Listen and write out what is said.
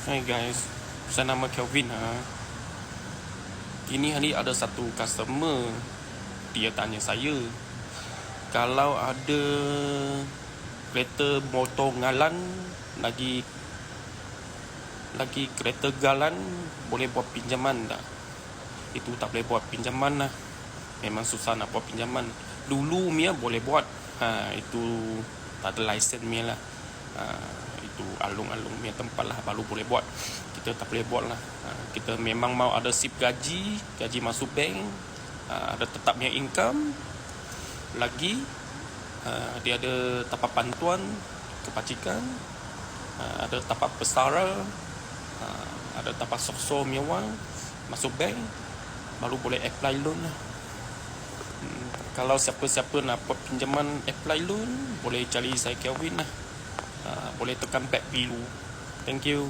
Hai guys, saya nama Kelvin Kini hari ada satu customer, dia tanya saya, kalau ada kereta motor galan lagi kereta galan, boleh buat pinjaman tak? Itu tak boleh buat pinjaman lah. Memang susah nak buat pinjaman. Dulu Mia boleh buat. Itu tak ada lesen Mia lah. Itu alung-alung Mia tempat lah baru boleh buat. Kita tak boleh buat lah. Kita memang mau ada sip gaji masuk bank, ada tetapnya income. Lagi dia ada tapak bantuan kebajikan, ada tapak pesara, ada tapak sokso Mia wang masuk bank, baru boleh apply loan lah. Kalau siapa-siapa nak buat pinjaman apply loan, boleh cari saya Kelvin lah. Boleh tekan back biru. Thank you.